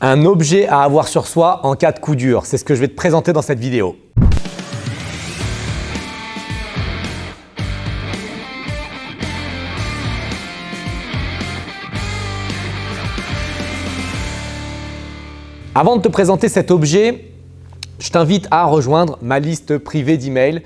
Un objet à avoir sur soi en cas de coup dur, c'est ce que je vais te présenter dans cette vidéo. Avant de te présenter cet objet, je t'invite à rejoindre ma liste privée d'emails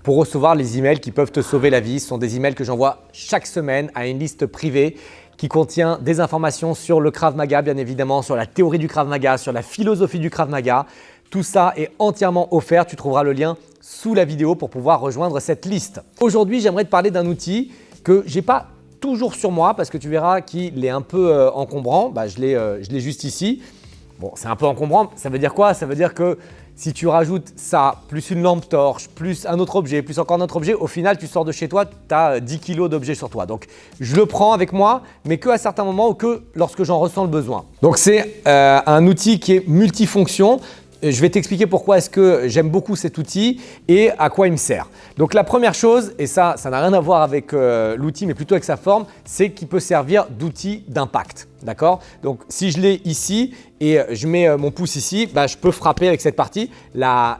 pour recevoir les emails qui peuvent te sauver la vie. Ce sont des emails que j'envoie chaque semaine à une liste privée qui contient des informations sur le Krav Maga, bien évidemment, sur la théorie du Krav Maga, sur la philosophie du Krav Maga. Tout ça est entièrement offert. Tu trouveras le lien sous la vidéo pour pouvoir rejoindre cette liste. Aujourd'hui, j'aimerais te parler d'un outil que je n'ai pas toujours sur moi parce que tu verras qu'il est un peu encombrant. Je l'ai juste ici. Bon, c'est un peu encombrant. Ça veut dire quoi? Ça veut dire que si tu rajoutes ça, plus une lampe torche, plus un autre objet, plus encore un autre objet, au final, tu sors de chez toi, tu as 10 kilos d'objets sur toi. Donc, je le prends avec moi, mais qu'à certains moments ou que lorsque j'en ressens le besoin. Donc, c'est un outil qui est multifonction. Je vais t'expliquer pourquoi est-ce que j'aime beaucoup cet outil et à quoi il me sert. Donc la première chose, et ça n'a rien à voir avec l'outil mais plutôt avec sa forme, c'est qu'il peut servir d'outil d'impact. D'accord? Donc si je l'ai ici et je mets mon pouce ici, je peux frapper avec cette partie. La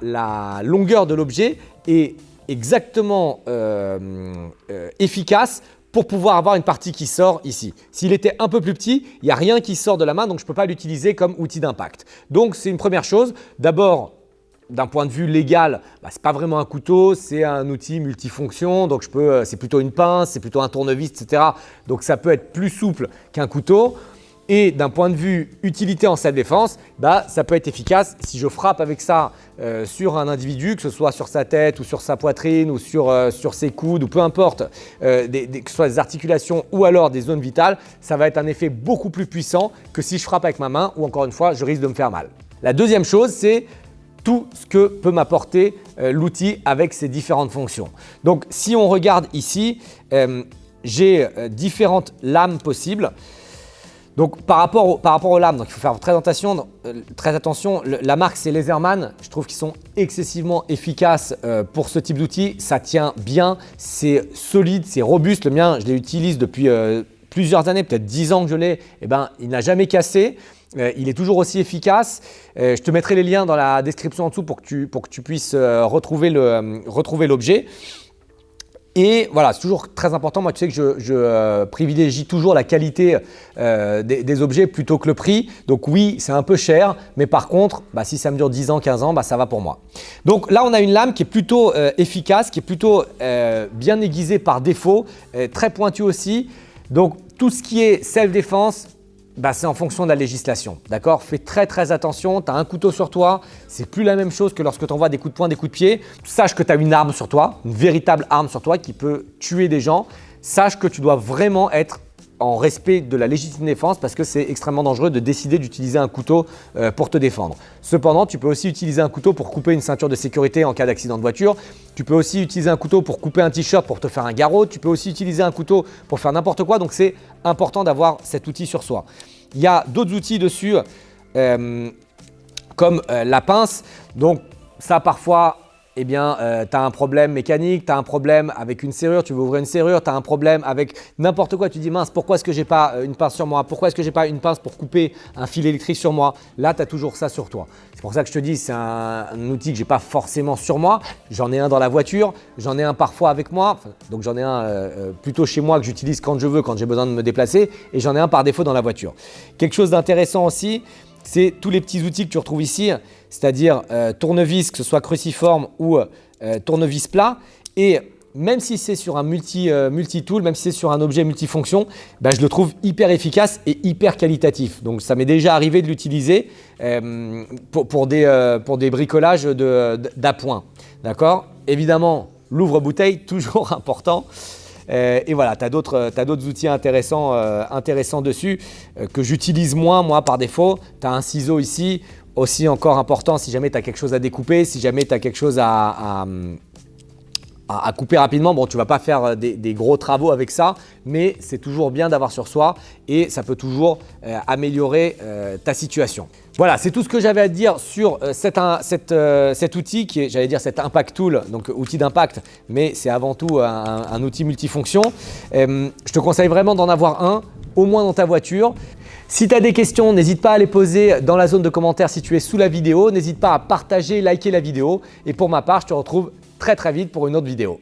longueur de l'objet est exactement efficace pour pouvoir avoir une partie qui sort ici. S'il était un peu plus petit, il n'y a rien qui sort de la main, donc je ne peux pas l'utiliser comme outil d'impact. Donc, c'est une première chose. D'abord, d'un point de vue légal, ce n'est pas vraiment un couteau, c'est un outil multifonction. Donc, c'est plutôt une pince, c'est plutôt un tournevis, etc. Donc, ça peut être plus souple qu'un couteau. Et d'un point de vue utilité en self-défense, ça peut être efficace si je frappe avec ça sur un individu, que ce soit sur sa tête ou sur sa poitrine ou sur ses coudes ou peu importe, que ce soit des articulations ou alors des zones vitales, ça va être un effet beaucoup plus puissant que si je frappe avec ma main ou encore une fois, je risque de me faire mal. La deuxième chose, c'est tout ce que peut m'apporter l'outil avec ses différentes fonctions. Donc, si on regarde ici, j'ai différentes lames possibles. Donc, par rapport aux lames, donc il faut faire très attention. La marque, c'est Leatherman. Je trouve qu'ils sont excessivement efficaces pour ce type d'outil. Ça tient bien, c'est solide, c'est robuste. Le mien, je l'utilise depuis plusieurs années, peut-être 10 ans que je l'ai. Il n'a jamais cassé. Il est toujours aussi efficace. Je te mettrai les liens dans la description en dessous pour que tu puisses retrouver l'objet. Et voilà, c'est toujours très important. Moi, tu sais que je privilégie toujours la qualité des objets plutôt que le prix. Donc oui, c'est un peu cher, mais par contre, si ça me dure 10 ans, 15 ans, ça va pour moi. Donc là, on a une lame qui est plutôt efficace, qui est plutôt bien aiguisée par défaut, très pointue aussi. Donc tout ce qui est self-défense, c'est en fonction de la législation, d'accord? Fais très attention, tu as un couteau sur toi, c'est plus la même chose que lorsque tu envoies des coups de poing, des coups de pied. Sache que tu as une arme sur toi, une véritable arme sur toi qui peut tuer des gens. Sache que tu dois vraiment être en respect de la légitime défense parce que c'est extrêmement dangereux de décider d'utiliser un couteau pour te défendre. Cependant, tu peux aussi utiliser un couteau pour couper une ceinture de sécurité en cas d'accident de voiture. Tu peux aussi utiliser un couteau pour couper un t-shirt pour te faire un garrot. Tu peux aussi utiliser un couteau pour faire n'importe quoi. Donc, c'est important d'avoir cet outil sur soi. Il y a d'autres outils dessus comme la pince. Donc, ça parfois… tu as un problème mécanique, tu as un problème avec une serrure, tu veux ouvrir une serrure, tu as un problème avec n'importe quoi. Tu dis mince, pourquoi est-ce que j'ai pas une pince sur moi? Pourquoi est-ce que j'ai pas une pince pour couper un fil électrique sur moi? Là, tu as toujours ça sur toi. C'est pour ça que je te dis, c'est un outil que j'ai pas forcément sur moi. J'en ai un dans la voiture, j'en ai un parfois avec moi. Donc, j'en ai un plutôt chez moi que j'utilise quand je veux, quand j'ai besoin de me déplacer. Et j'en ai un par défaut dans la voiture. Quelque chose d'intéressant aussi, c'est tous les petits outils que tu retrouves ici, c'est-à-dire tournevis, que ce soit cruciforme ou tournevis plat. Et même si c'est sur un multi-tool, même si c'est sur un objet multifonction, je le trouve hyper efficace et hyper qualitatif. Donc, ça m'est déjà arrivé de l'utiliser pour des bricolages d'appoint. D'accord? Évidemment, l'ouvre-bouteille, toujours important. Et voilà, tu as d'autres outils intéressants dessus que j'utilise moins, moi, par défaut. Tu as un ciseau ici, aussi encore important si jamais tu as quelque chose à découper, si jamais tu as quelque chose à couper rapidement. Bon, tu ne vas pas faire des gros travaux avec ça, mais c'est toujours bien d'avoir sur soi et ça peut toujours améliorer ta situation. Voilà, c'est tout ce que j'avais à te dire sur cet outil qui est, j'allais dire, cet Impact Tool, donc outil d'impact, mais c'est avant tout un outil multifonction. Je te conseille vraiment d'en avoir un, au moins dans ta voiture. Si tu as des questions, n'hésite pas à les poser dans la zone de commentaires située sous la vidéo. N'hésite pas à partager, liker la vidéo. Et pour ma part, je te retrouve très vite pour une autre vidéo.